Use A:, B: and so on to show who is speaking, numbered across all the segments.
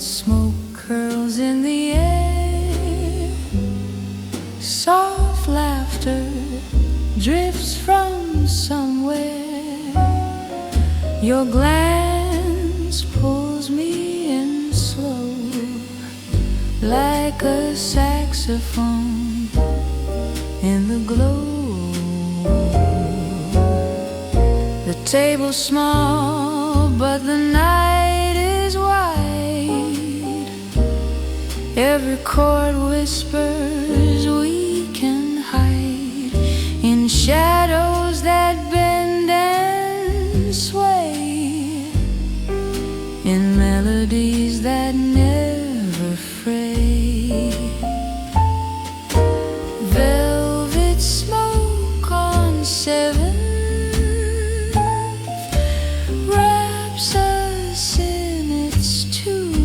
A: Smoke curls in the air, soft laughter drifts from somewhere. Your glance pulls me in slow, like a saxophone in the glow. The table's small, but the night is wide. Every chord whispers we can hide in shadows that bend and sway, in melodies that never fray. Velvet smoke on 7th wraps us in its tune.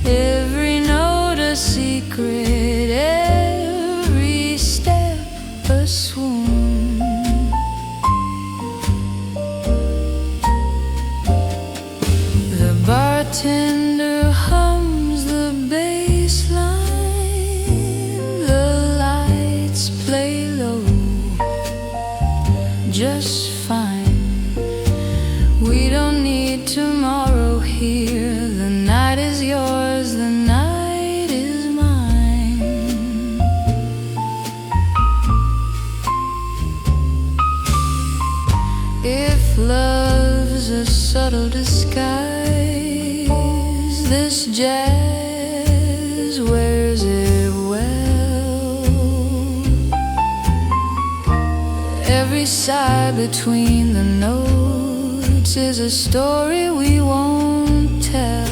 A: Every note a secret, every step a swoon. The bartender hums the bass line, the lights play low, just fine. We don't need tomorrow here. The night is yours, the night is mine. If love's a subtle disguise, this jazz wears it well. Every sigh between the notes is a story we won't tell.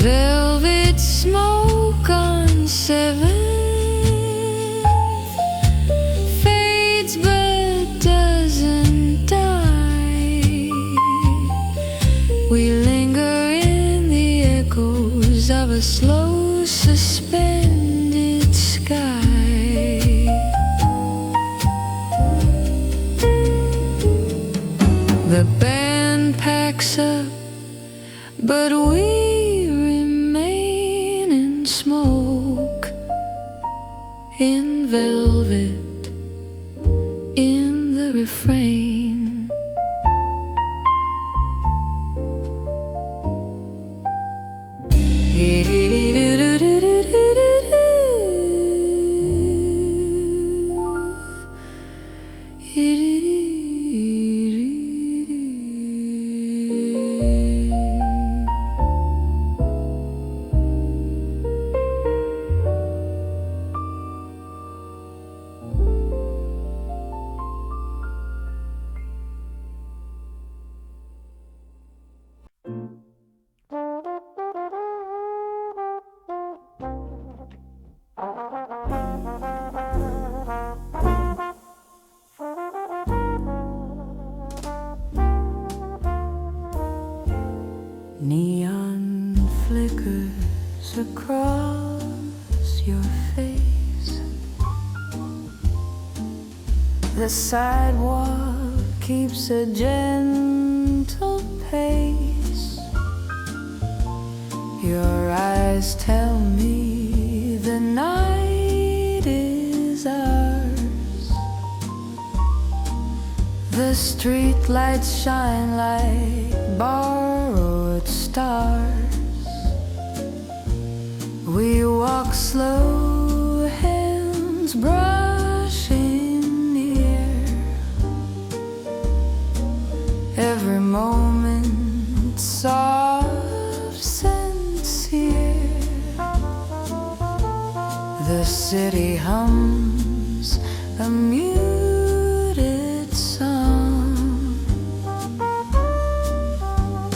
A: Velvet smoke on 7th fades but doesn't die. We linger in the echoes of a slow suspended sky. The band packs up, but we remain in smoke, in velvet, in the refrain. Neon flickers across your face. The sidewalk keeps a gentle pace. Your eyes tell me the night is ours. The street lights shine like borrowed stars. We walk slow hands brushing the air. Every moment soft, sincere. The city hums a muted song.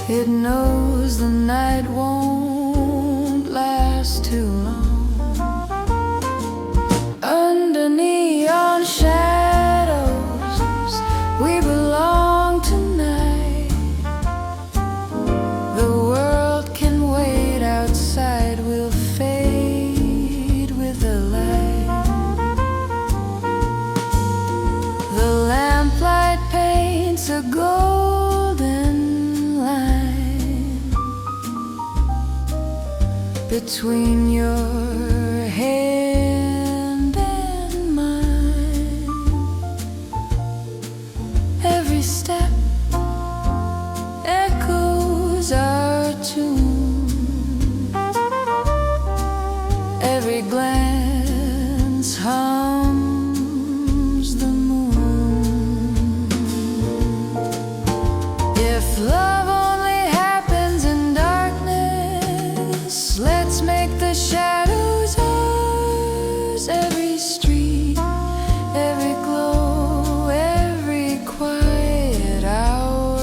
A: It knows the night won't last too long. Under neon shadows, we belong tonight. The world can wait outside, we'll fade with the light. The lamplight paints a golden line between your hand and mine. Every step echoes our tune. Every glance hums the moon. If love only happens in darkness, let's make the shadows ours. Every street, every glow, every quiet hour.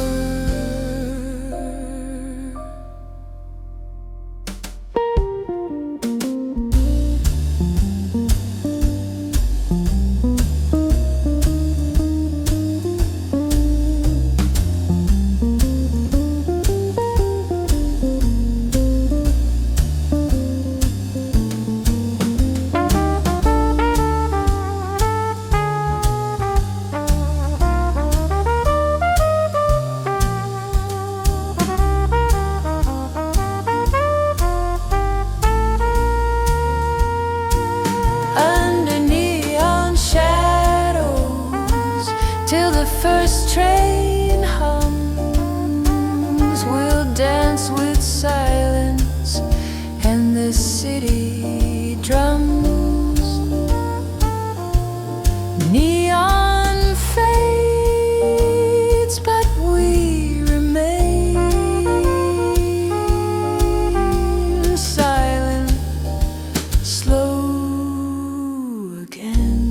A: Under neon shadows, till the first train hums, we'll dance with silence and the city drums. Neon fades, but we remain silent, slow again.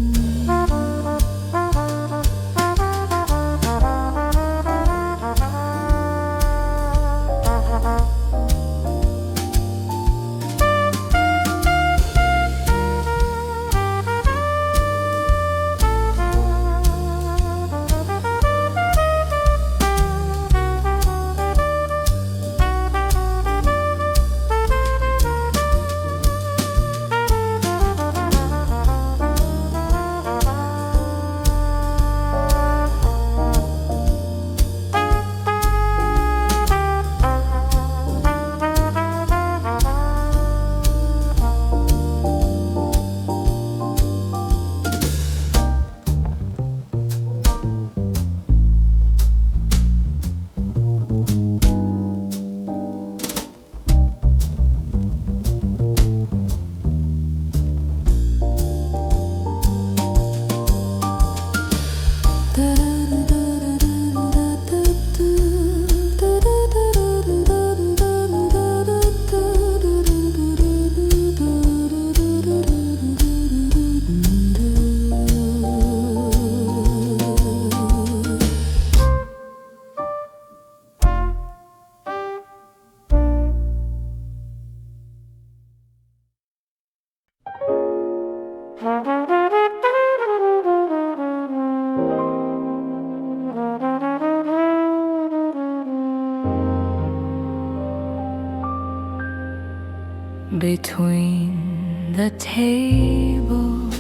A: Between the tables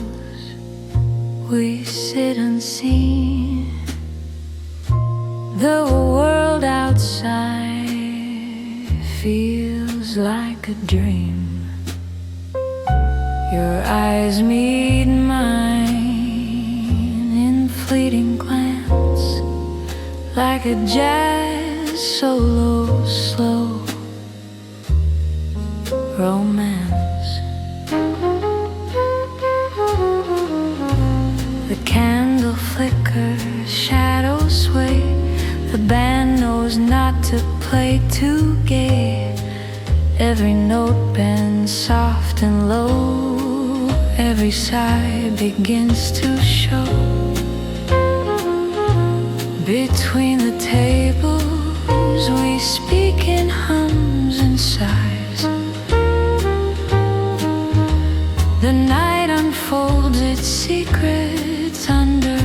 A: we sit unseen. The world outside feels like a dream. Your eyes meet mine in fleeting glance, like a jazz solo, slow romance. flicker, shadows sway. The band knows not to play too gay. Every note bends soft and low. Every sigh begins to show. Between the tables we speak in hums and sighs. The night unfolds its secrets under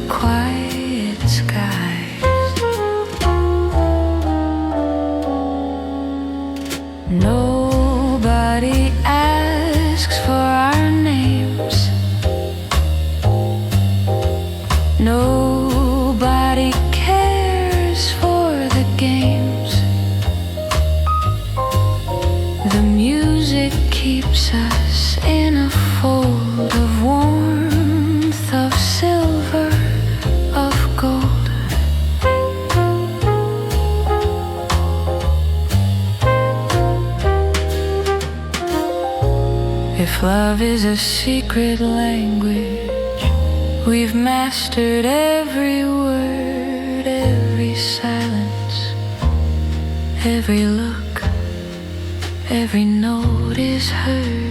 A: quiet skies. Nobody asks for our names. Nobody cares for the games. The music keeps us in a fold of warmth, of silver, of gold. If love is a secret language, we've mastered every word, every silence, every look, every note is heard.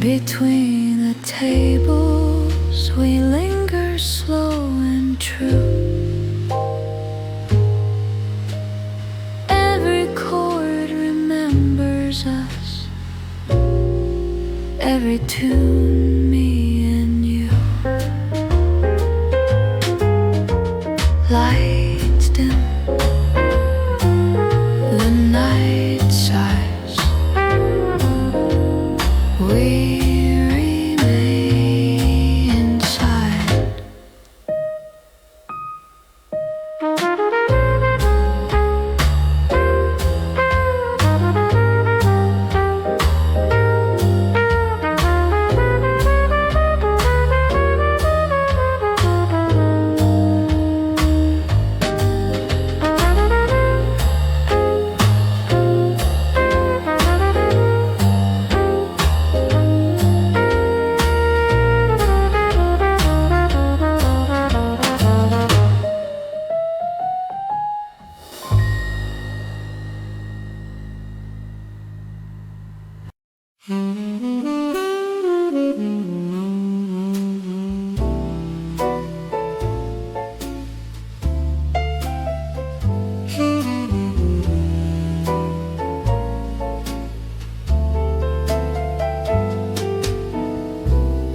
A: Between the tables we linger slow and true. Every chord remembers us, every tune me and you. Lights dim, the night sighs. We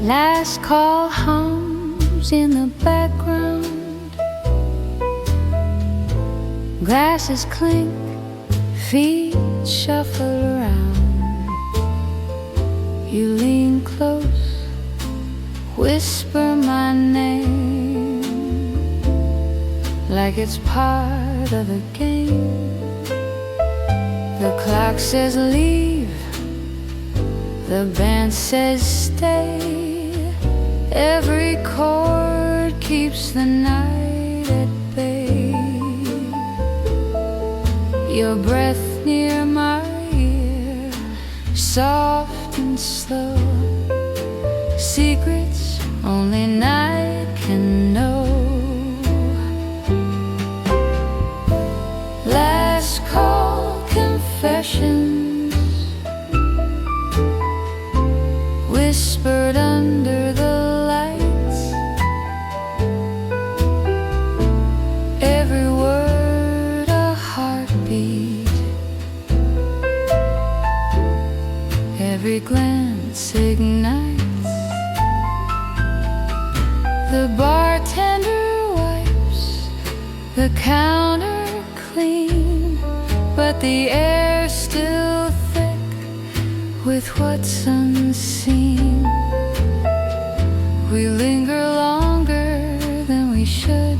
A: last call hums in the background. Glasses clink, feet shuffle around. You lean close, whisper my name like it's part of a game. The clock says leave, the band says stay. Every chord keeps the night at bay. Your breath near my ear, soft and slow. Secrets only night can know. Last call confessions, whispered under the lights. Every word a heartbeat, glance ignites. The bartender wipes the counter clean, but the air's still thick with what's unseen. We linger longer than we should.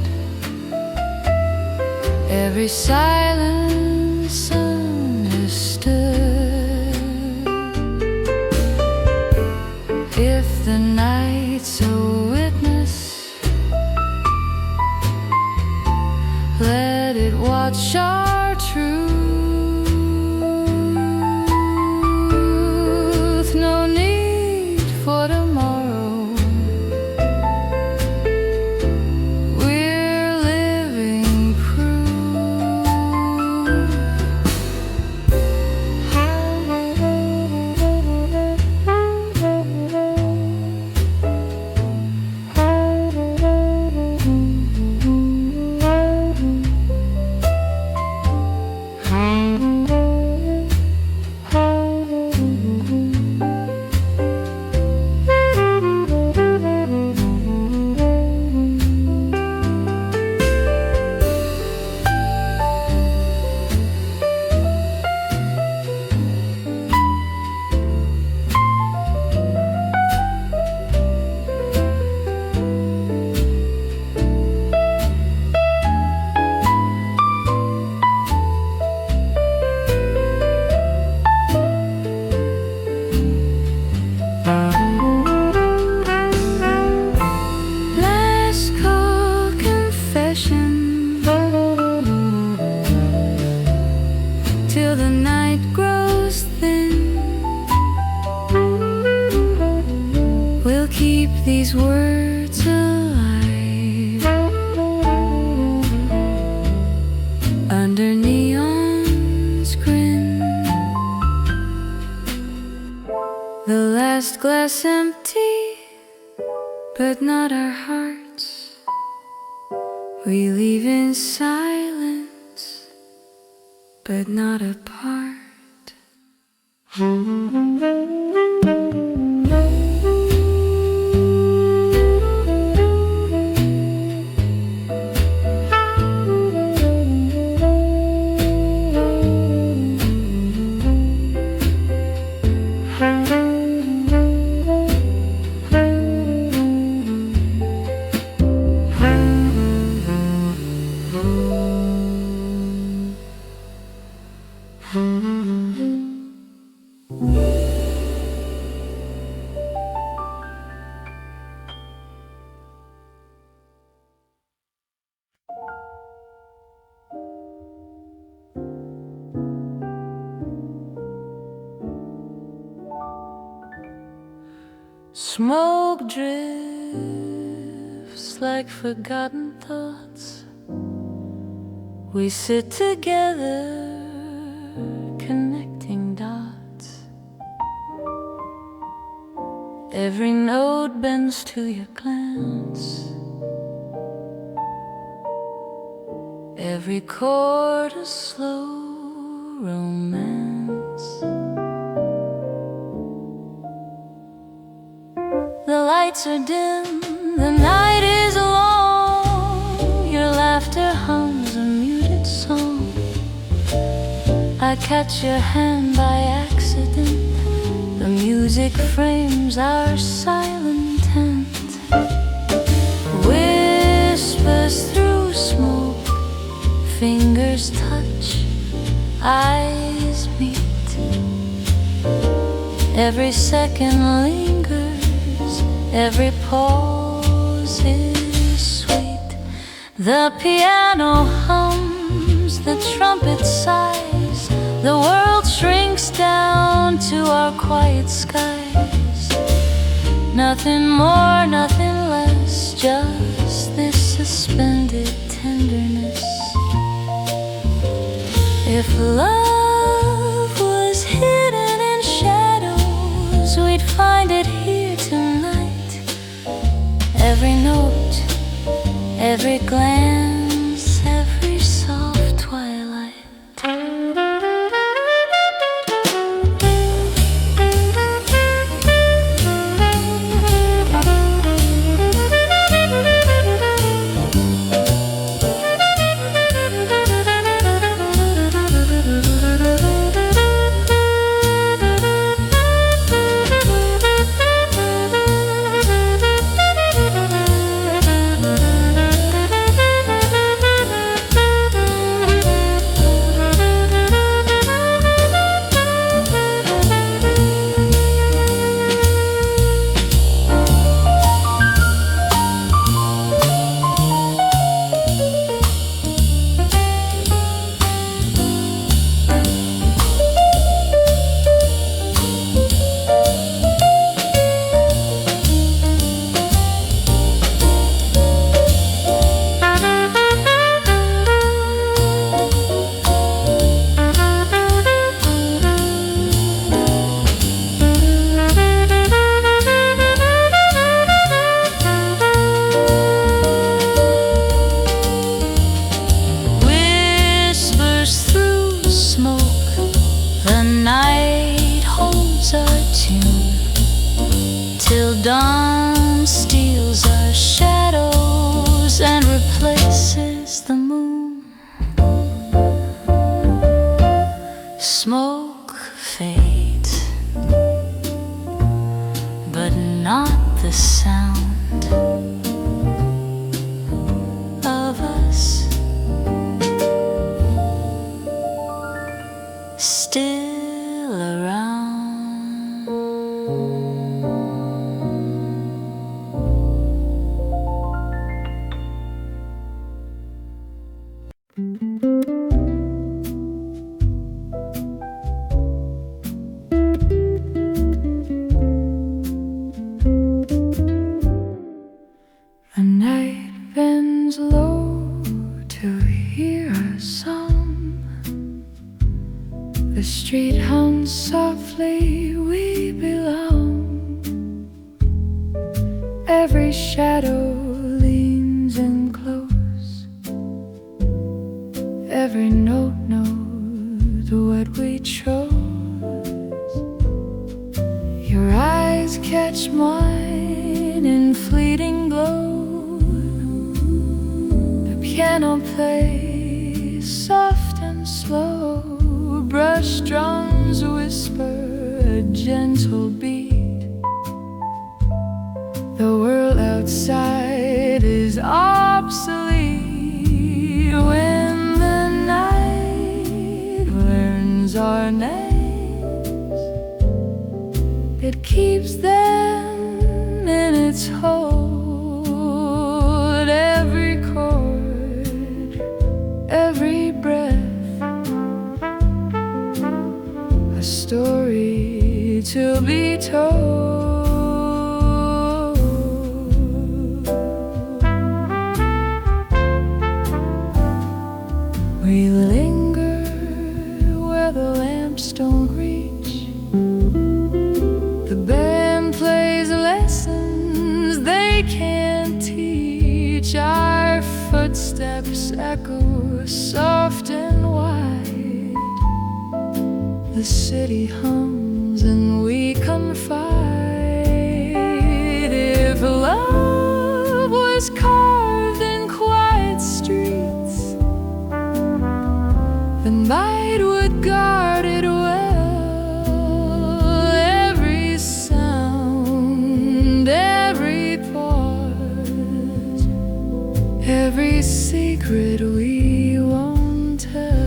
A: Every silence understood. If the night's a witness, let it watch our truth. No need for tomorrow. We're living till the night grows thin. We'll keep these words alive under neon's grin. The last glass empty, but not our hearts. We leave in silence, but not apart. Smoke drifts like forgotten thoughts. We sit together, connecting dots. Every note bends to your glance. Every chord a slow romance. The lights are dim, the night is long. Your laughter hums a muted song. I catch your hand by accident. The music frames our silent tent. Whispers through smoke, fingers touch, eyes meet. Every second lingers, every pause is sweet. The piano hums, the trumpet sighs. The world shrinks down to our quiet skies. Nothing more, nothing less, just this suspended tenderness. If love was hidden in shadows, we'd find it here tonight. Every note, every glance, every soft twilight. Smoke fades, but not the sound of us still around. A night bends low to hear a song. The street hums softly, we belong. Every shadow leans in close. Every note knows what we chose. Your eyes catch mine in fleeting glow. Piano plays soft and slow. Brush drums whisper a gentle beat. The world outside is obsolete when the night learns our names. It keeps them in its hold. Every chord, every breath, a story to be told. We linger where the lamps don't reach. The band plays lessons they can't teach. Our footsteps echo soft and wide. The city hums and we confide. If love was carved in quiet streets, the night would guard it well. Every sound, every pause, every secret we won't tell.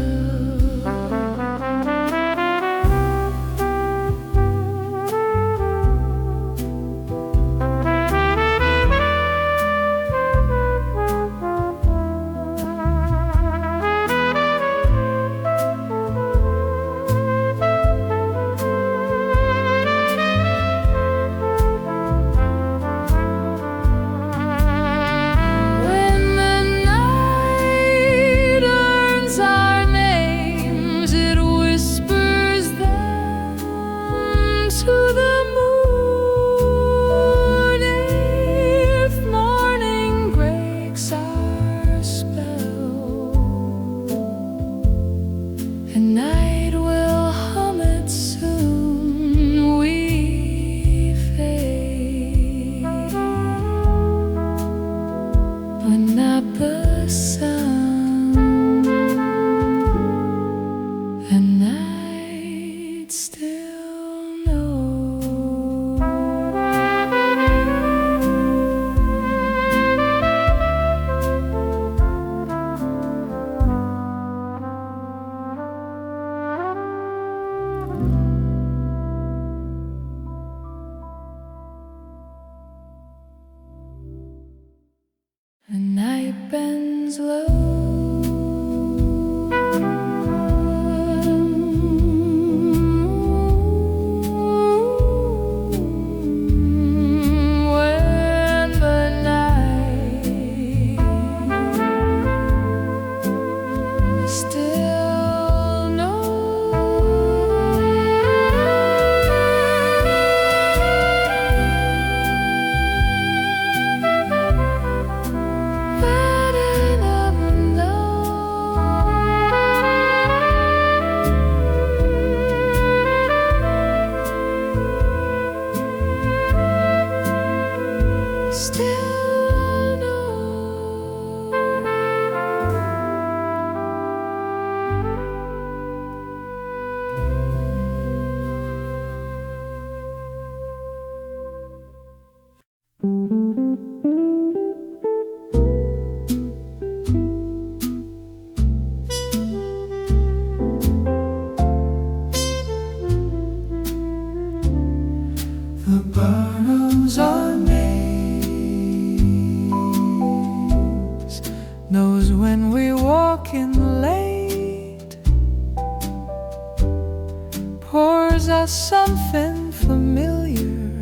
A: gives us something familiar,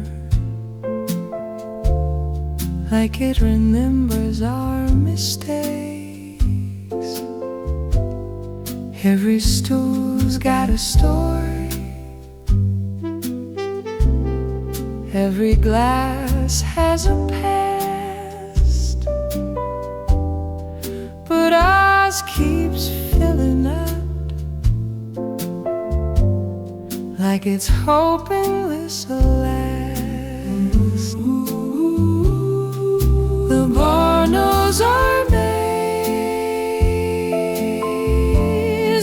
A: like it remembers our mistakes. Every stool's got a story, every glass has a past, but ours keeps filling out, like it's hoping this'll last. The bar knows our names,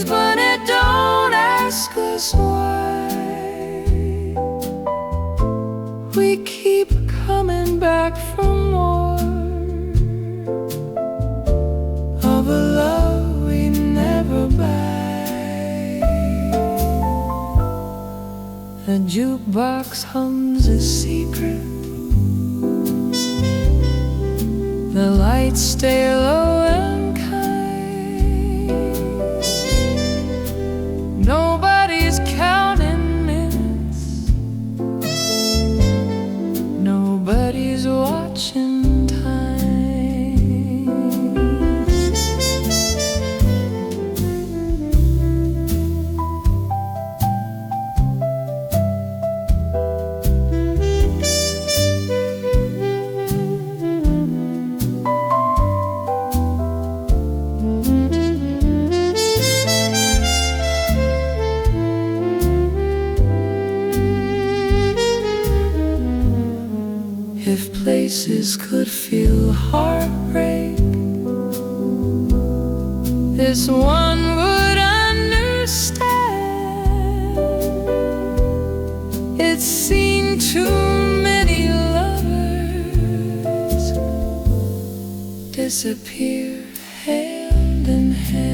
A: but it don't ask us why. We keep coming back for more of a love we never buy. The jukebox hums a secret, the lights stay low and kind. Nobody's counting minutes, nobody's watching time. If places could feel heartbreak, this one would understand. It's seen too many lovers disappear hand in hand.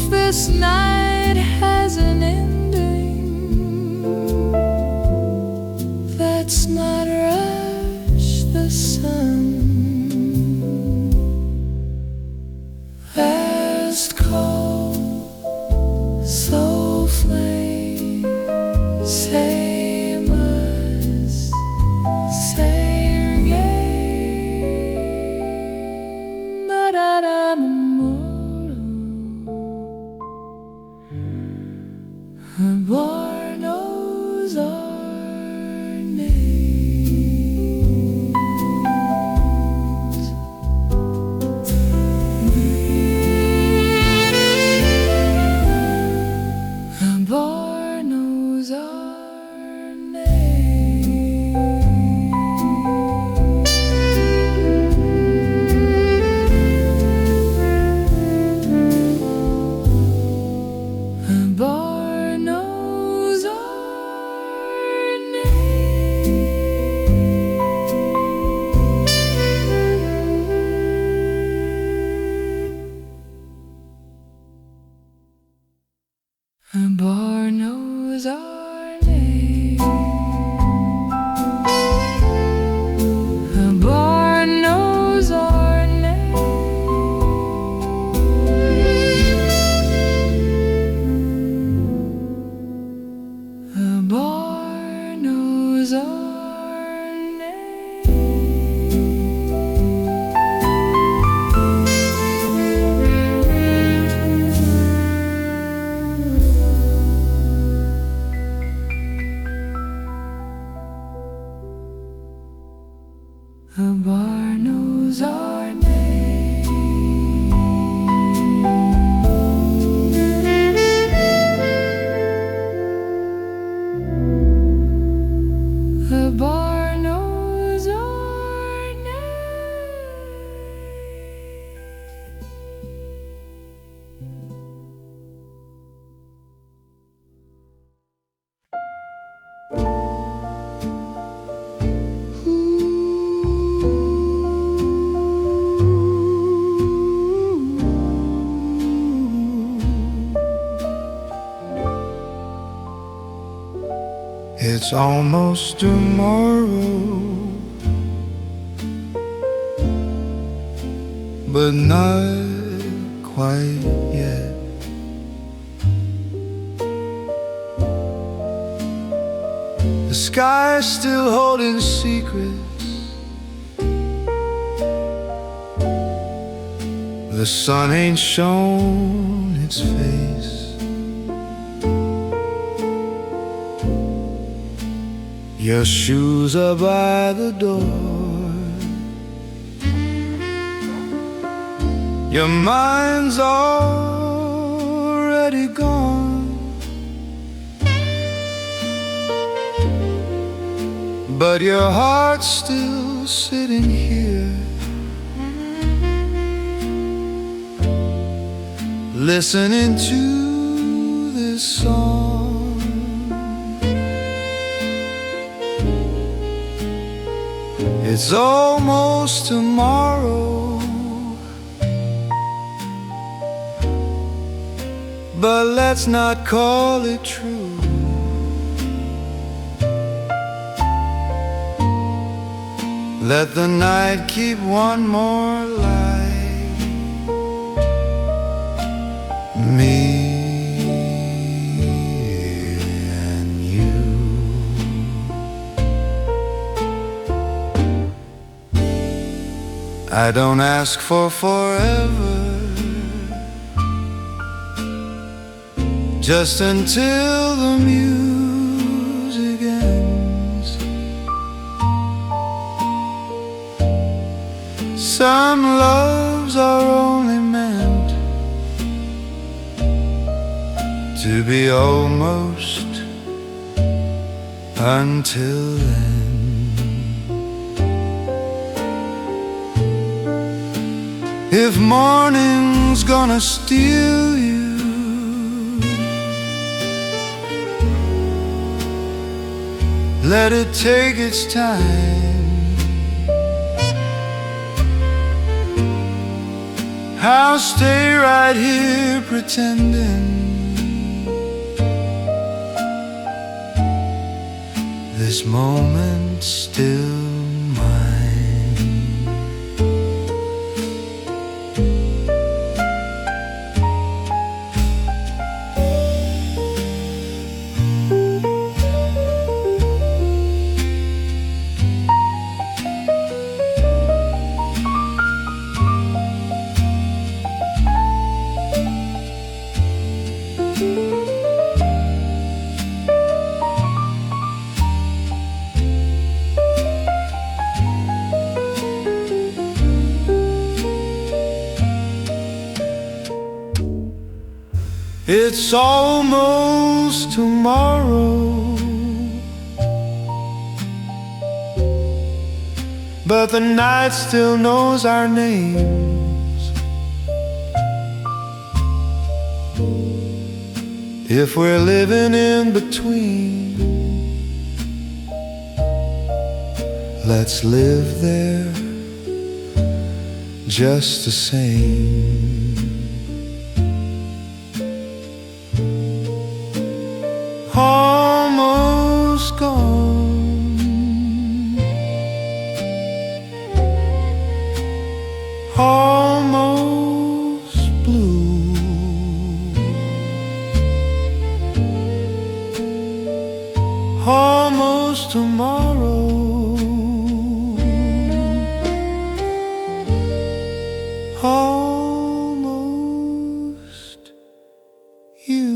A: This night has an ending, let's not rush the sun. Last call, soul flame, same us, same game. The bar knows our names. The bar knows our names. The bar knows our The bar knows our name. The bar knows our name. The bar knows our The bar knows our name. The bar knows our name.
B: It's almost tomorrow, but not quite yet. The sky's still holding secrets. The sun ain't shown its face. Your shoes are by the door. Your mind's already gone, but your heart's still sitting here, listening to this song. It's almost tomorrow, but let's not call it true. Let the night keep one more light. Me and you. I don't ask for forever, just until the music ends. Some loves are only meant to be almost until then. If morning's gonna steal you, let it take its time. I'll stay right here pretending this moment's still mine. It's almost tomorrow, but the night still knows our names. If we're living in between, let's live there just the same. Almost gone, almost blue, almost tomorrow, almost you.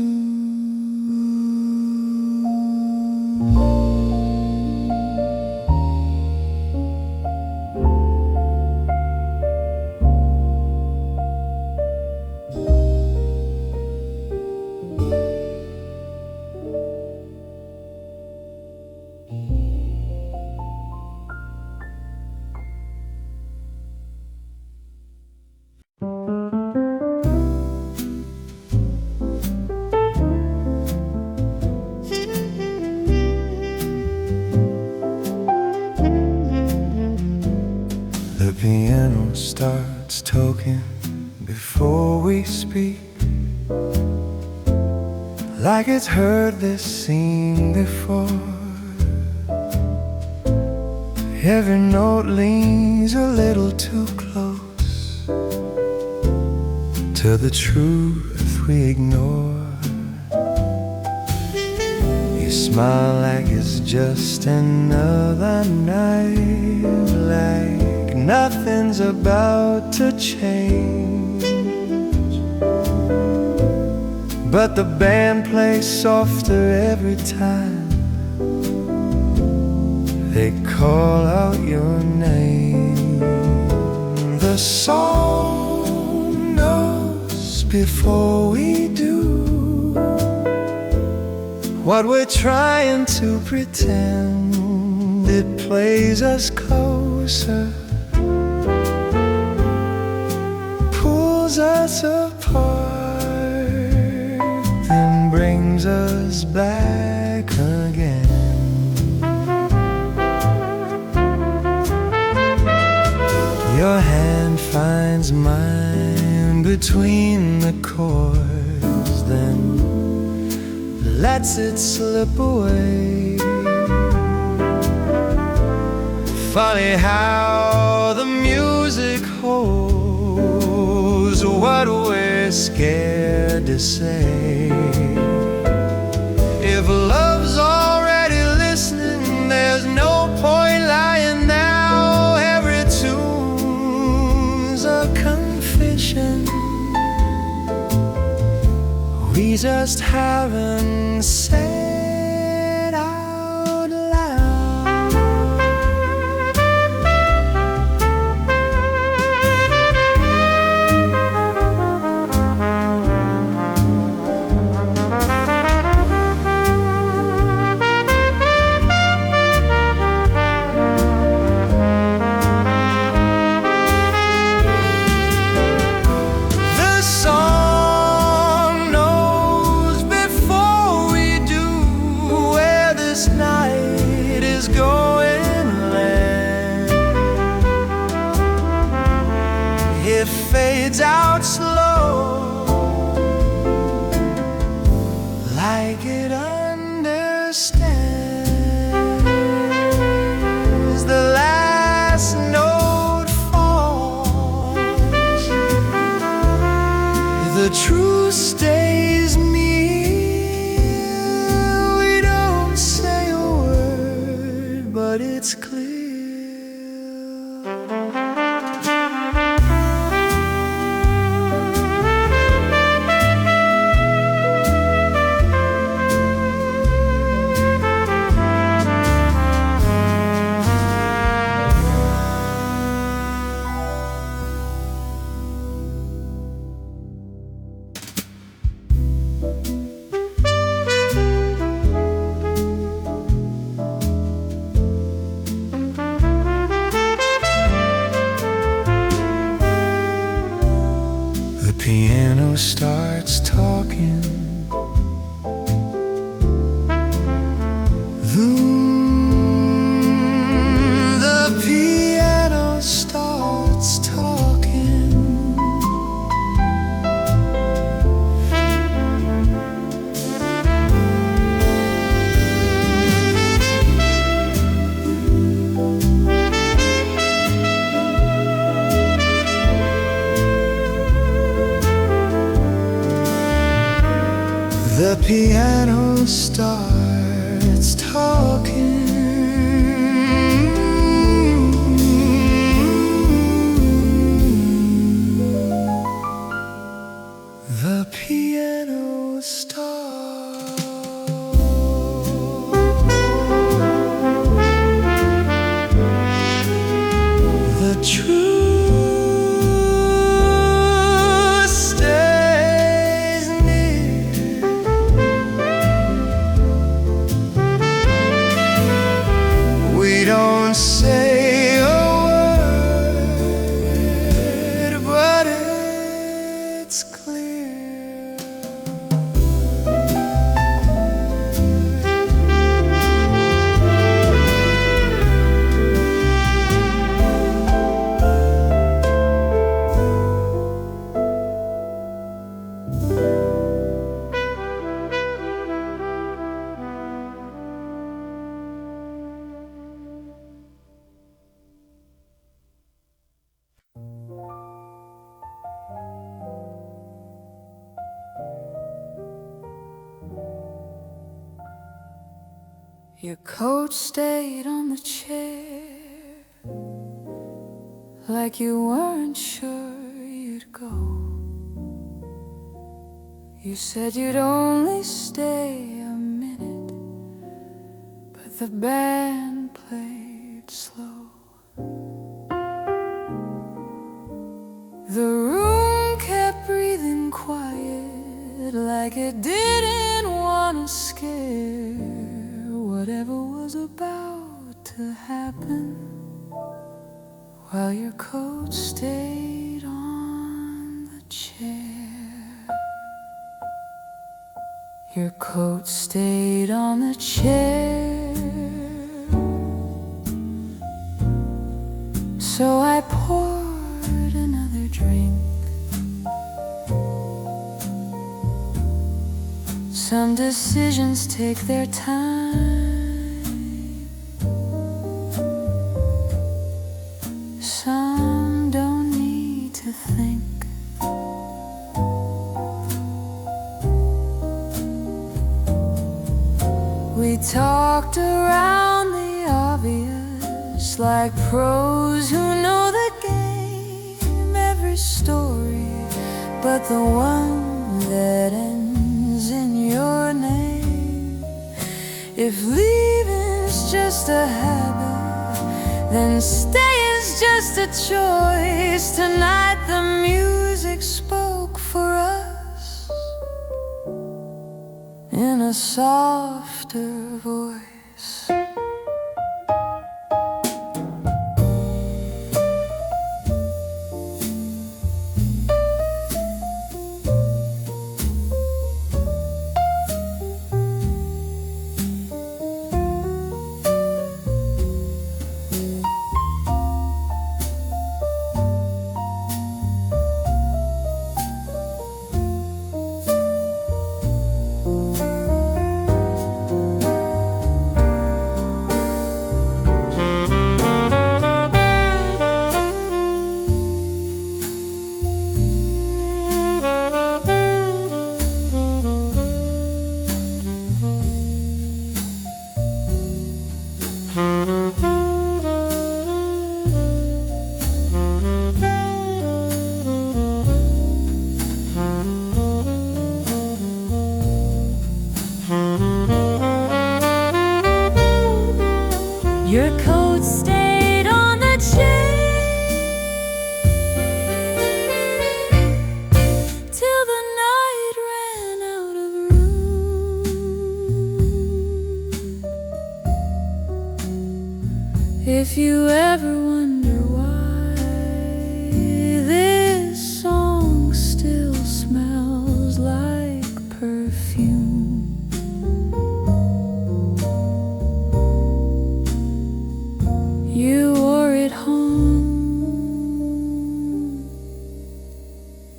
B: The piano starts talking before we speak, like it's heard this scene before. Every note leans a little too close to the truth we ignore. You smile like it's just another night, like nothing's about to change. But the band plays softer every time they call out your name. The song knows before we do what we're trying to pretend. It plays us closer, pulls us apart, then brings us back again. Your hand finds mine between the chords, then lets it slip away. Funny how the music holds what we're scared to say. If love's already listening, there's no point lying now. Every tune's a confession we just haven't said out loud. The song knows before we do where this night is going land. It fades out slow, like it understands. The last note falls, the truth stays near. We don't say a word, but it's clear. The piano starts talking. The piano starts talking. The piano starts talking. The piano starts. The truth stays near. We don't say a word, but it's clear.
A: Your coat stayed on the chair, like you weren't sure you'd go. You said you'd only stay a minute, but the band played slow. The room kept breathing quiet, like it didn't want to scare whatever was about to happen, while your coat stayed on the chair. Your coat stayed on the chair. So I poured another drink. Some decisions take their time. Some don't need to think. We talked around the obvious, like pros who know the game. Every story but the one that ends in your name. If leaving's just a habit, then stay is just a choice. Tonight the music spoke for us in a softer voice. Your coat stayed on the chair till the night ran out of room. If you ever wonder why this song still smells like perfume, you wore it home,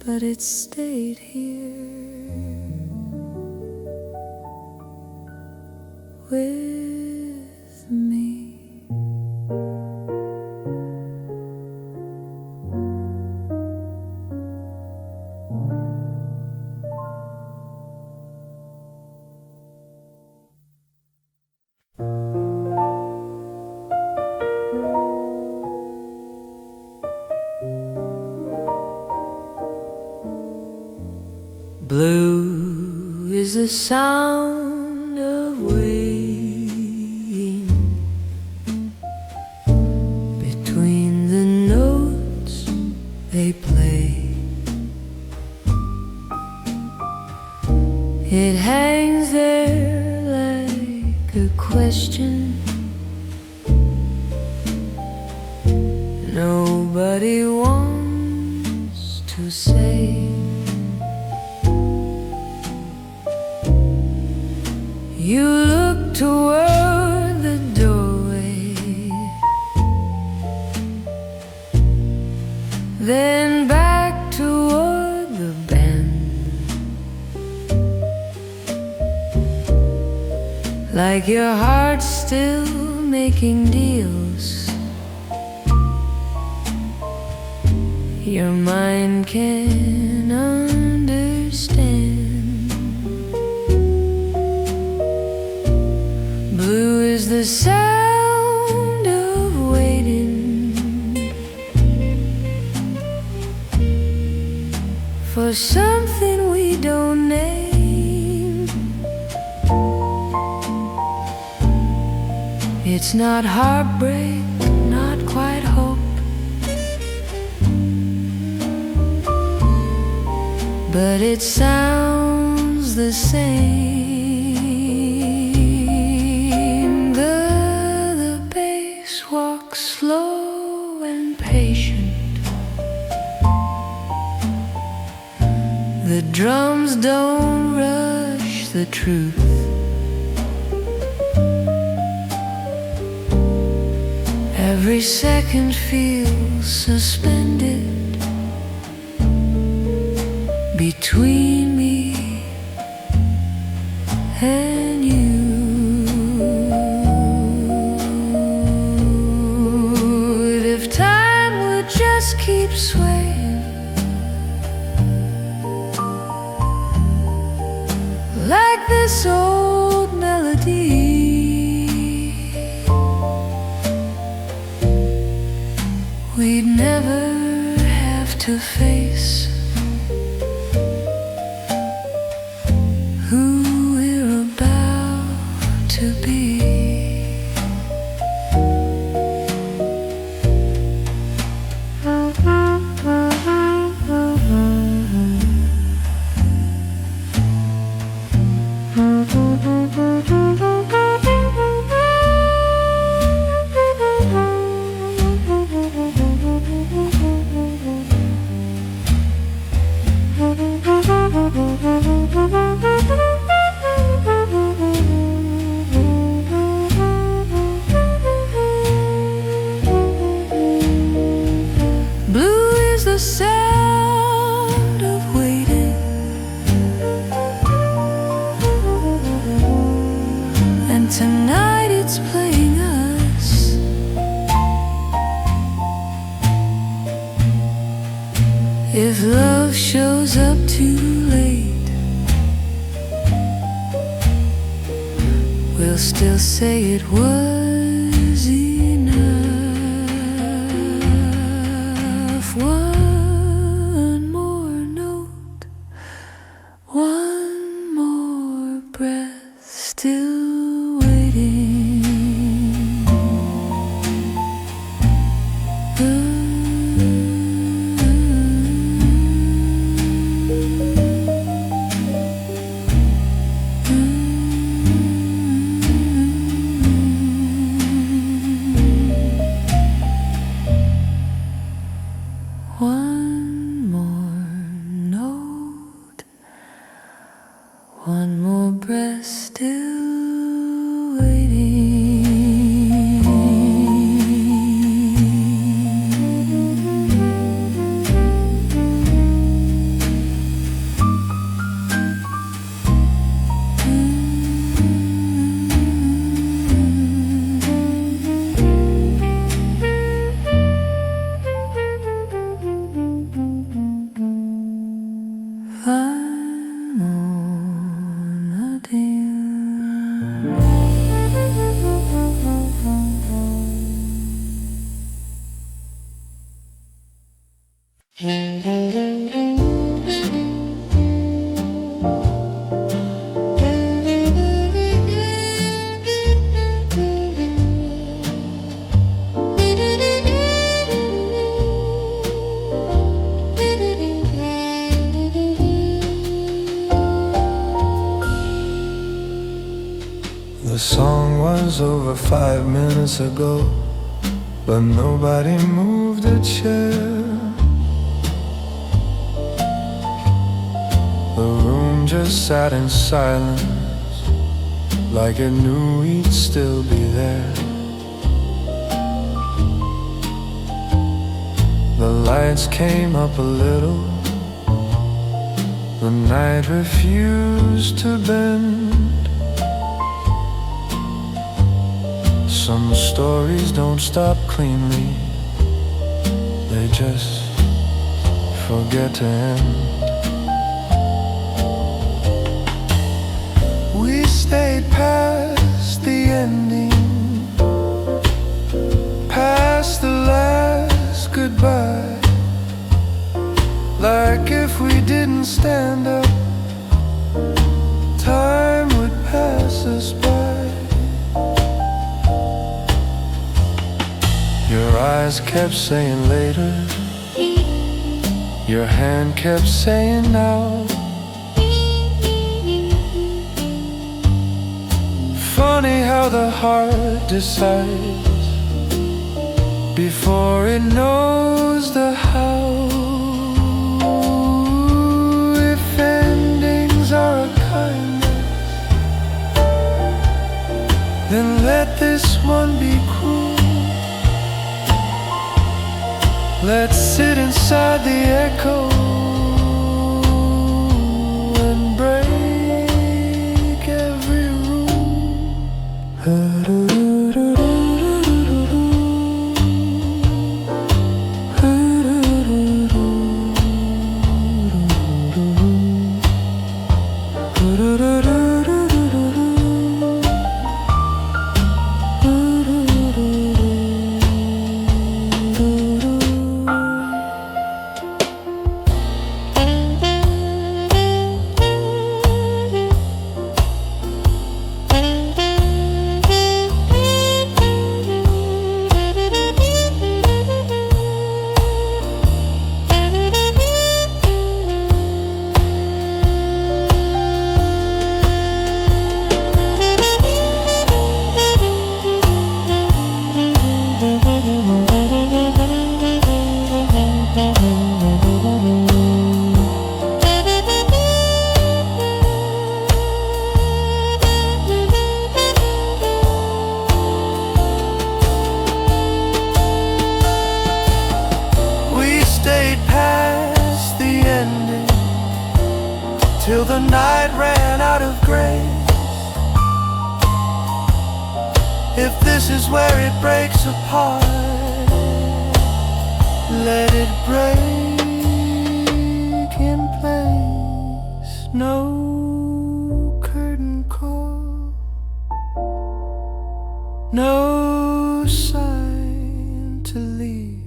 A: but it stayed here with me. Blue is the sound of waiting between the notes they play. It hangs there like a question nobody wants to say. You look toward the doorway, then back toward the bend, like your heart's still making deals. Your mind can understand. Blue is the sound of waiting for something we don't name. It's not heartbreak, not quite hope, but it sounds the same. The bass walks slow and patient. The drums don't rush the truth. Every second feels suspended between me and you. If time would just keep swaying like this old melody, we'd never have to face who we're about to be. Blue is the sound of waiting, and tonight it's playing us. If love shows up too late, we'll still say it was enough. One more note, one more breath, still waiting. One more note, one more breath, still waiting.
B: The song was over 5 minutes ago, but nobody moved a chair. The room just sat in silence, like it knew we'd still be there. The lights came up a little, the night refused to bend. Some stories don't stop cleanly, they just forget to end. We stayed past the ending, eyes kept saying later, your hand kept saying now. Funny how the heart decides before it knows the how. If endings are a kindness, then let this one be cruel. Let's sit inside the echo and break every rule. Till the night ran out of grace. If this is where it breaks apart, let it break in place. No curtain call, no sign to leave,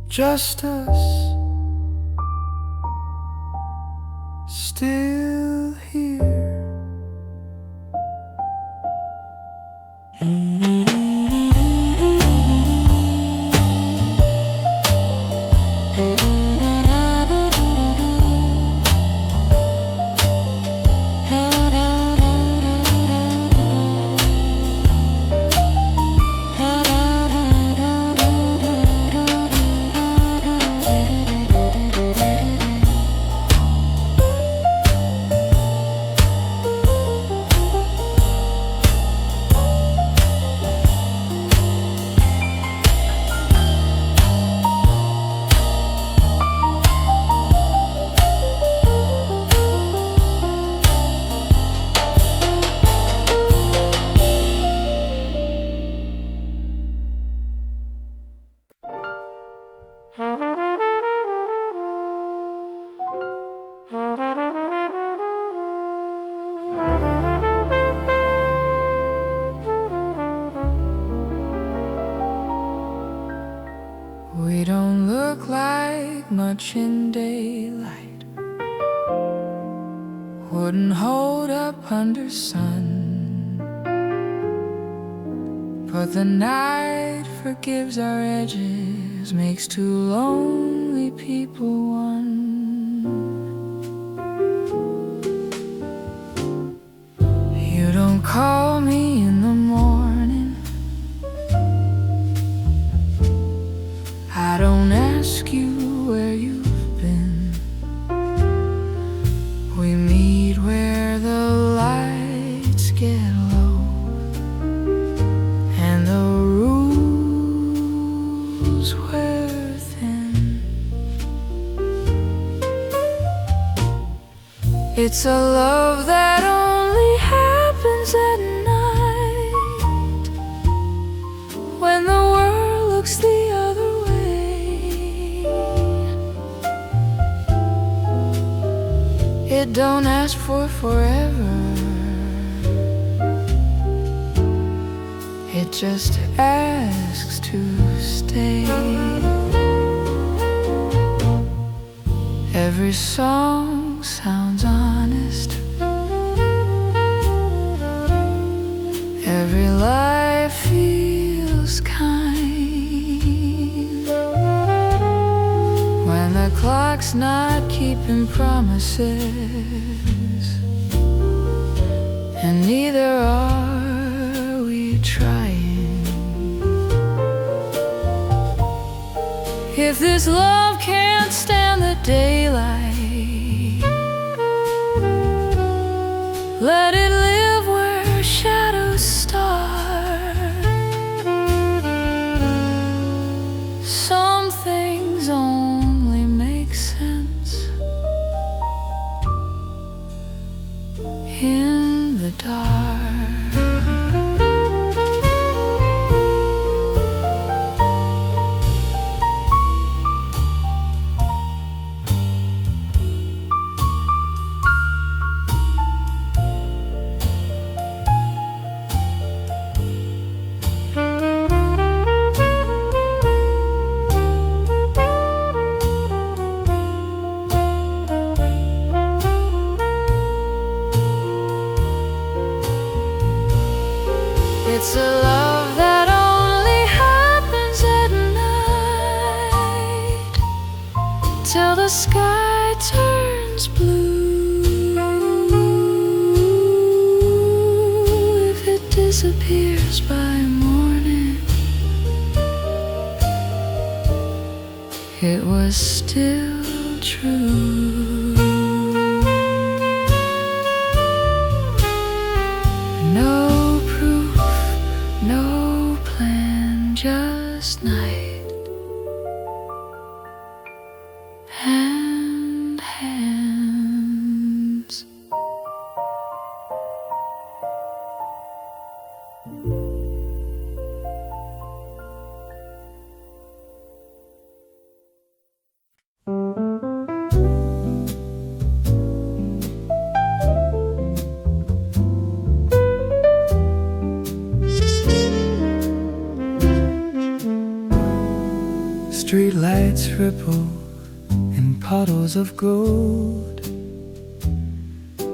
B: just us still here. We don't look like much in daylight, wouldn't hold up under sun, but the night forgives our edges, makes two lonely people one. You don't call me in the morning, I don't ask you where you've been. We meet where the lights get low and the rules wear thin. It's a love that only happens at night, when the world looks the other way. It don't ask for forever, it just asks to stay. Every song sounds honest, every life feels kind.
A: clock's not keeping promises, and neither are we trying. If this love can't stand the daylight, let it live where shadows start. Some things only make sense in the dark. It's a love that only happens at night, till the sky turns blue. If it disappears by morning, it was still true. No proof, no plan, just night and hands.
B: Street lights ripple in puddles of gold.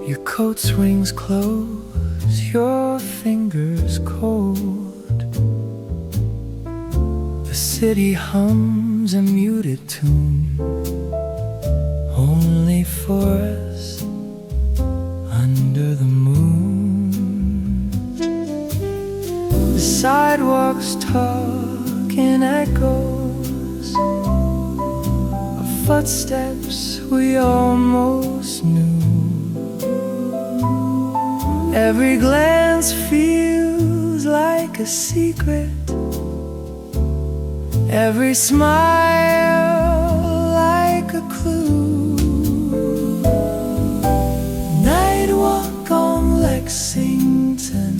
B: Your coat swings close, your fingers cold. The city hums a muted tune, only for us under the moon. The sidewalks talk in echoes of footsteps we almost knew. Every glance feels like a secret, every smile like a clue. Night walk on Lexington,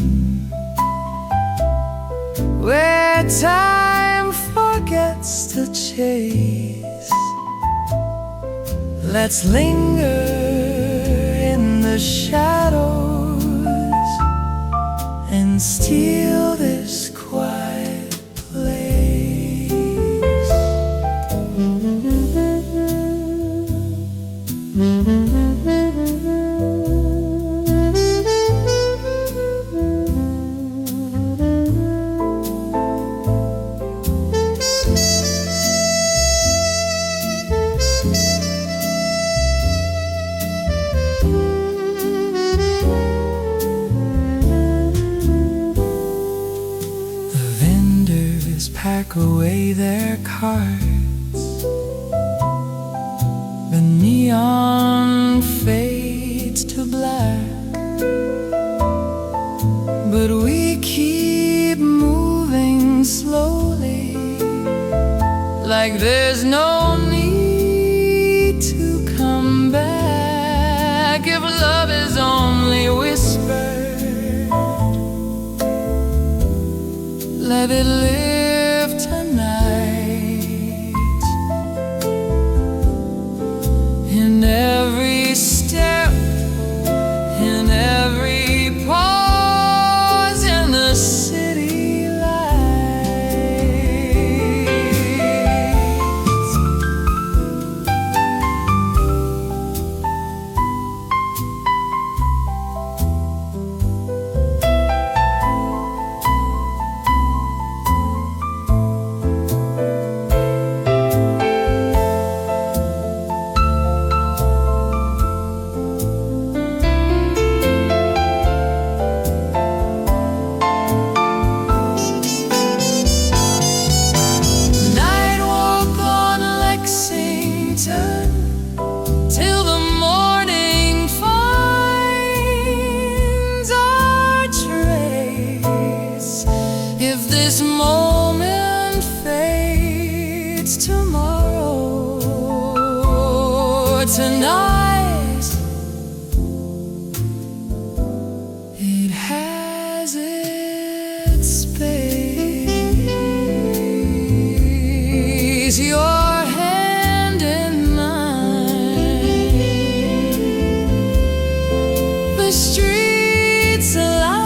B: where time forgets to chase. Let's linger in the shadows and steal this quiet place. Pack away their cards, the neon fades to black, but we keep moving slowly, like there's no need to come back. If love is only whispered, let it live tonight. In every step, in every pause in the city lights.
A: streets tomorrow. Tonight it has its space. Your hand in mine, the streets alive.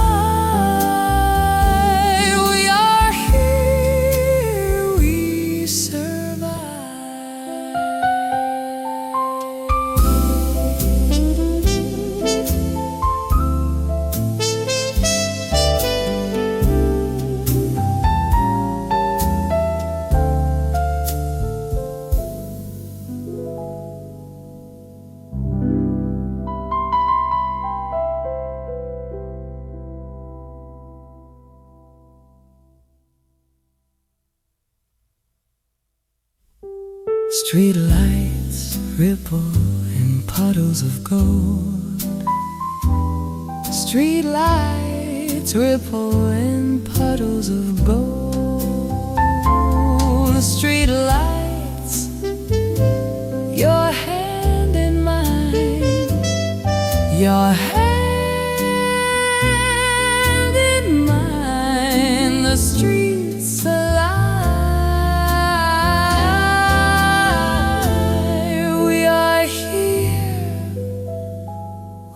A: We are here, we survive. Street lights ripple in puddles of gold. Street lights ripple in puddles of gold. Street lights, your hand in mine, your hand in mine. The streets alive. We are here,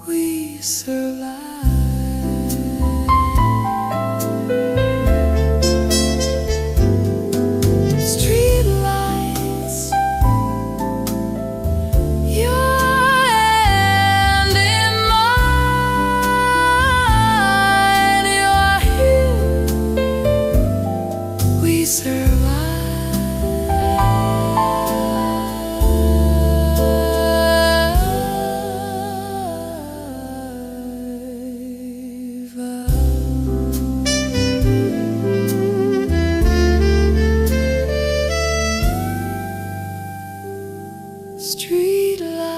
A: we survive. Street lights, your hand in mine. You are here, we survive. Street lights.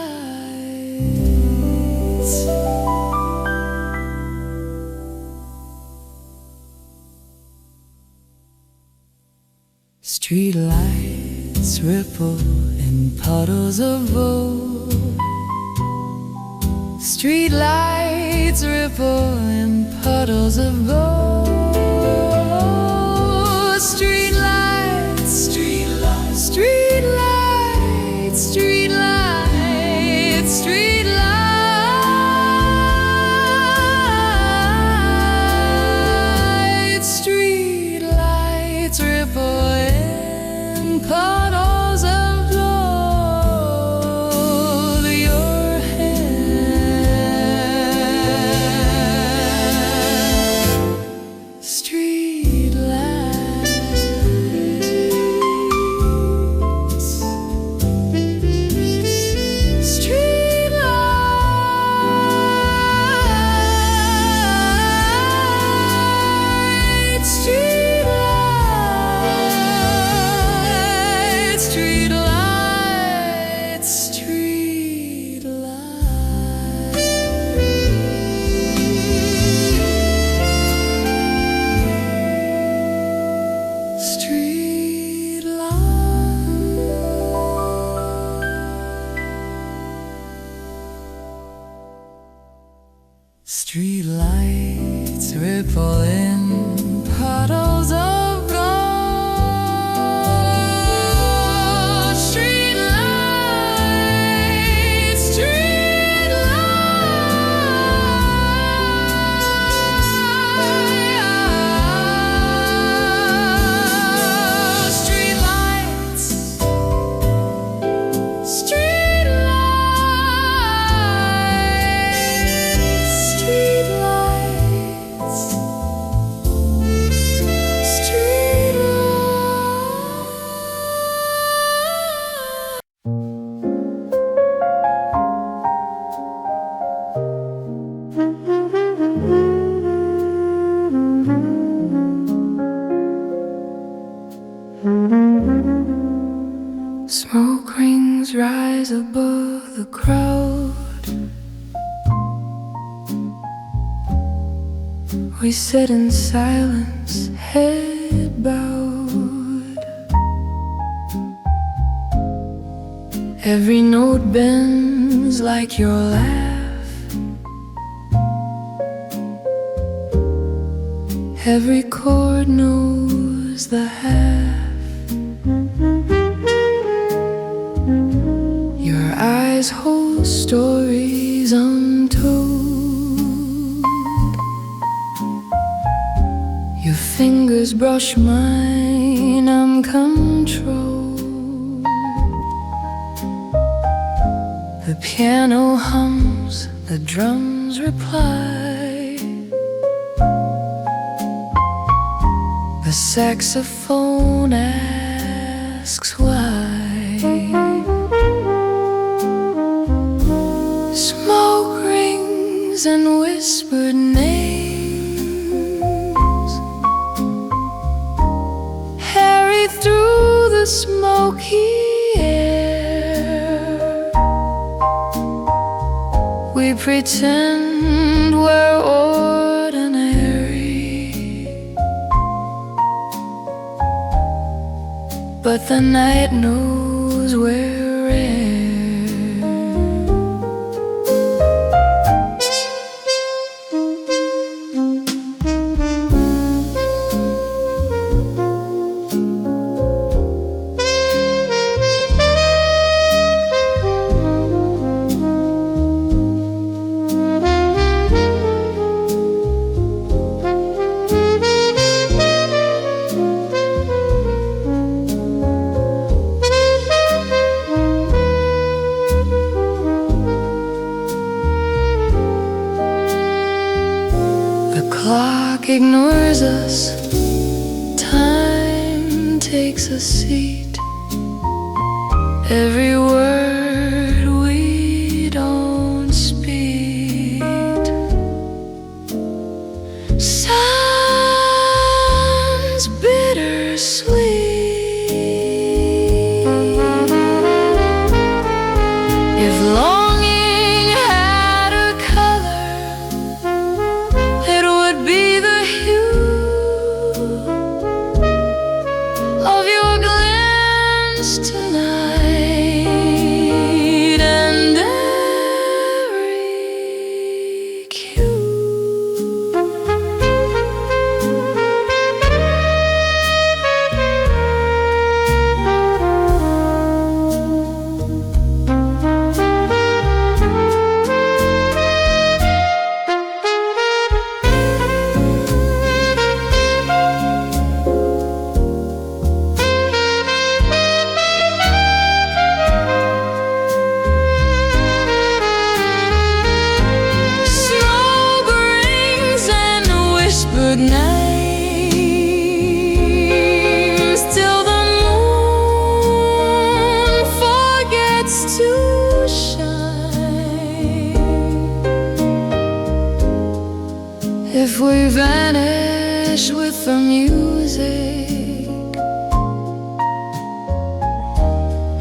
A: Street lights ripple in puddles of gold. Street lights ripple in puddles of gold. Street lights, street lights, street lights, street lights, street lights, street lights ripple in puddles of gold. Your hand, street lights, street lights, street lights, street lights, street lights, street lights. Street lights ripple in puddles of gold. Street lights, street lights, street lights, street lights, street lights, street lights. Smoke rings rise above the crowd. We sit in silence, head bowed. Every note bends like your laugh. Every chord knows the half. Your eyes hold stories untold. Your fingers brush mine, I'm controlled. The piano hums, the drums reply. The saxophone asks why. Smoke rings and whispered names harry through the smoky air. We pretend we're ordinary, but the night knows we're rare. The clock ignores us, time takes a seat. Every word we don't speak sounds bittersweet. If longing had a color, it would be the hue of your glance tonight, and every cue. Good names till the moon forgets to shine. If we vanish with the music,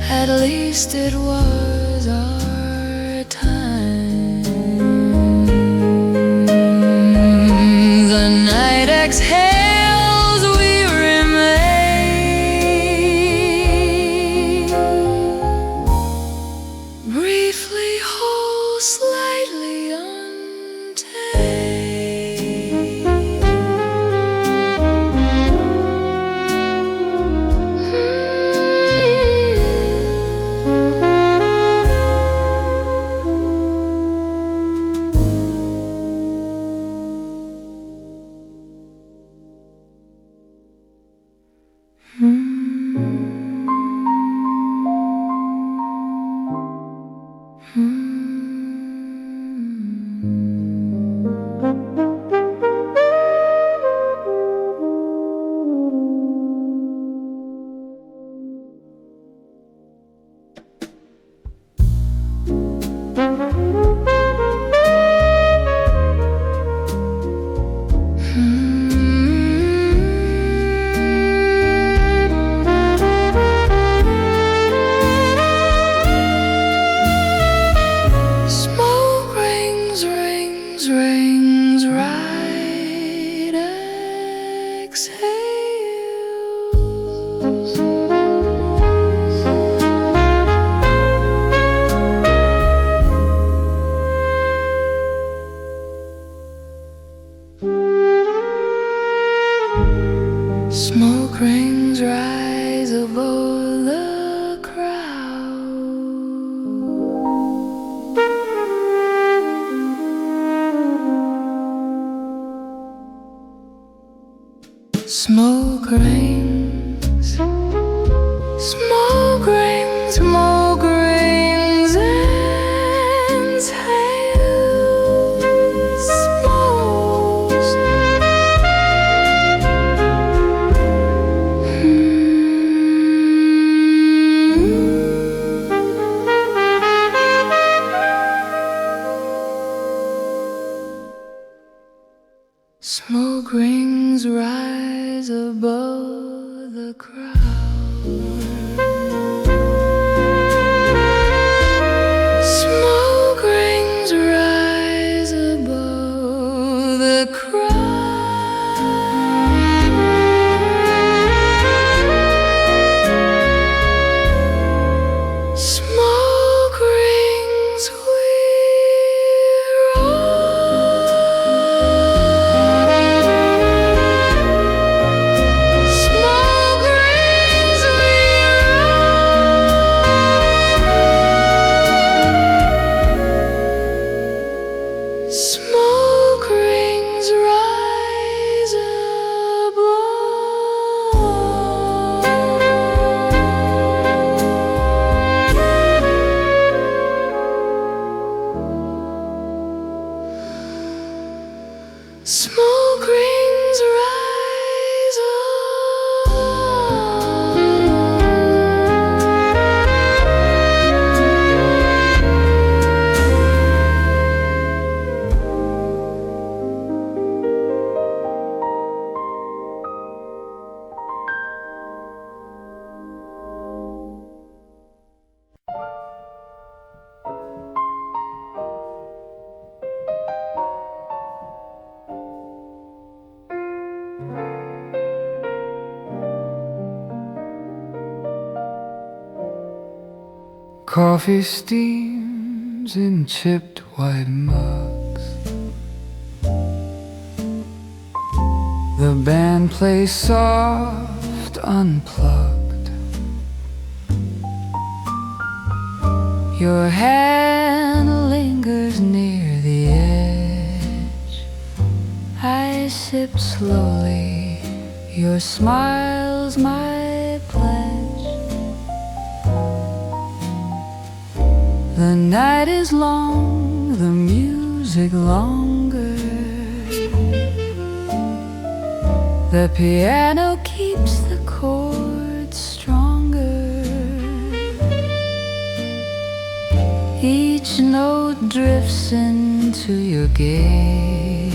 A: at least it was our time. The night exhales, we remain, briefly whole, slightly untamed. smoke rings and sails blows. Smoke rings rise above the crowd. Smoke rings rise above the crowd. Smoke rings we're smoke rings smoke rings rise above. Smoke rings rise
B: Coffee steams in chipped white mugs. The band plays soft, unplugged. Your hand lingers near the edge. I sip slowly. Your smile's my pledge. The night is long, the music longer. The piano keeps the chords stronger. Each note drifts into your gaze,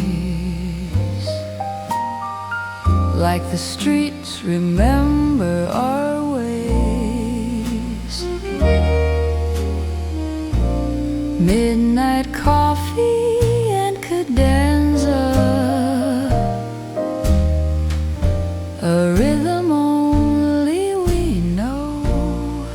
B: like the streets remember our ways. Midnight coffee and cadenza, a rhythm only we know.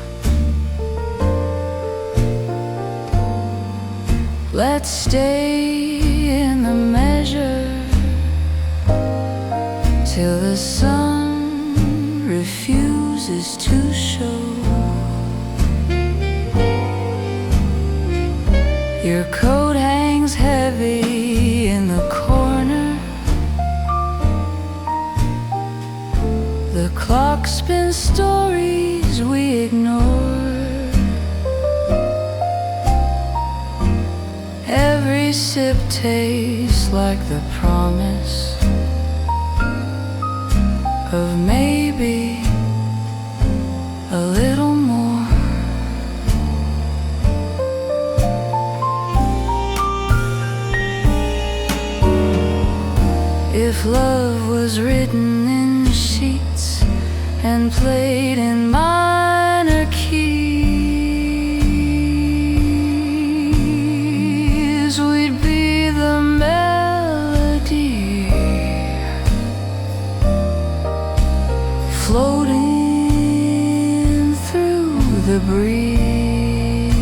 B: Let's stay in the measure till the sun refuses to show. Your coat hangs heavy in the corner. The clock spins stories we ignore. Every sip tastes like the promise of maybe a little more. If love was written in sheets and played in minor keys, we'd be the melody floating through the breeze.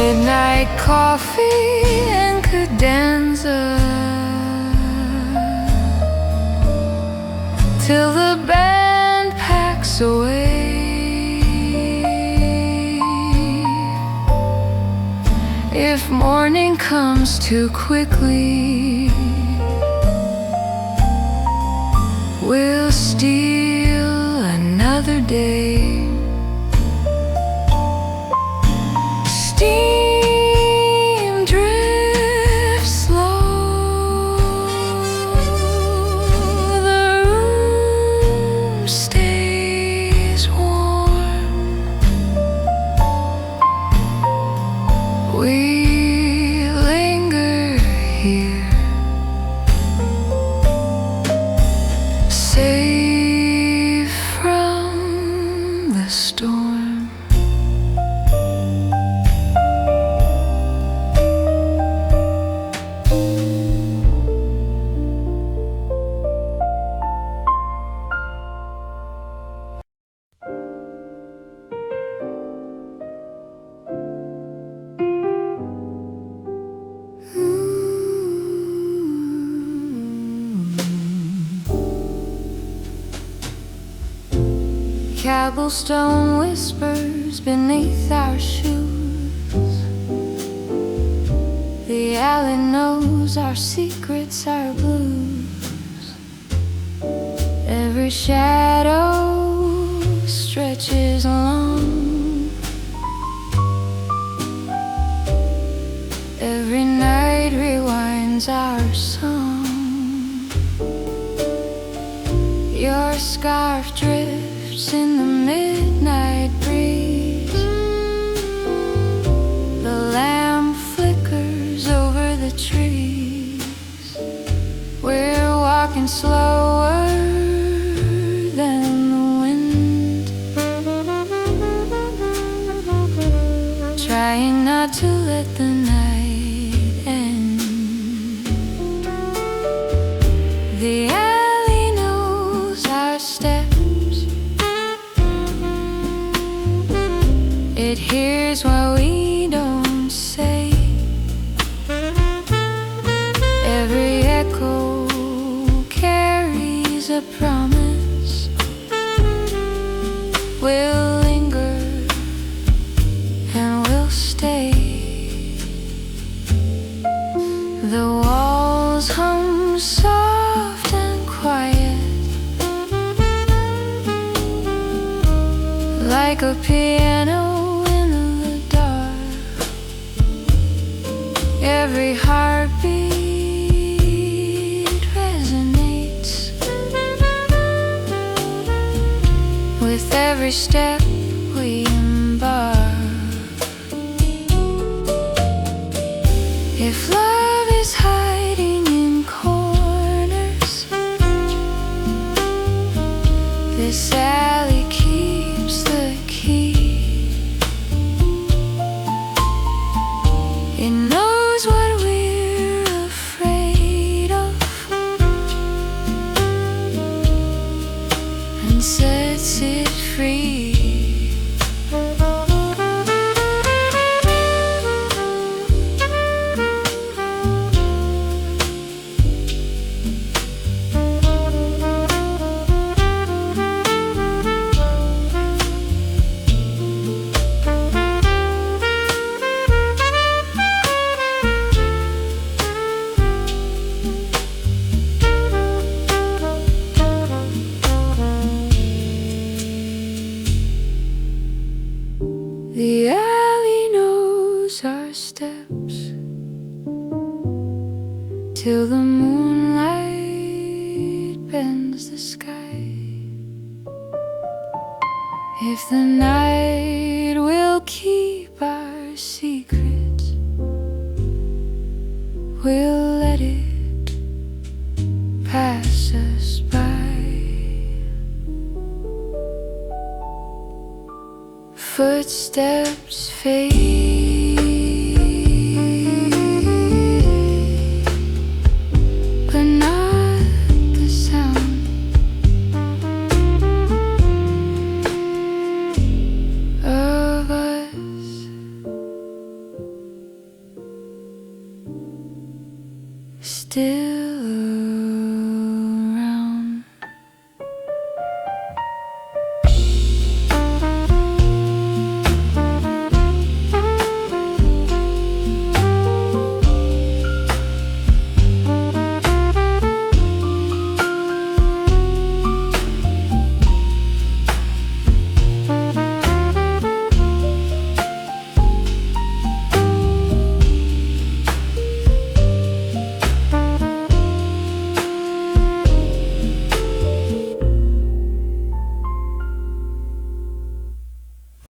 A: midnight coffee and cadenza, till the band packs away. If morning comes too quickly, we'll steal another day. Steam drifts slow, the room stays warm. We linger here, safe from the storm. Cobblestone whispers beneath our shoes. The alley knows our secrets, our blues. Every shadow stretches long. Every night rewinds our song. Your scarf drifts in the midnight breeze. The lamp flickers over the trees. We're walking slower than the wind, trying not to let the night end. The alley knows our steps. It hears what we don't say. Every echo carries a promise. We'll linger and we'll stay. The walls hum soft and quiet, like a piano. Every heartbeat resonates with every step we embark. If love is hiding in corners, this alley keeps the key. It knows what we're afraid of and sets it free. The alley knows our steps till the moonlight bends the sky. If the night will keep our secrets, we'll let it pass us by. Footsteps fade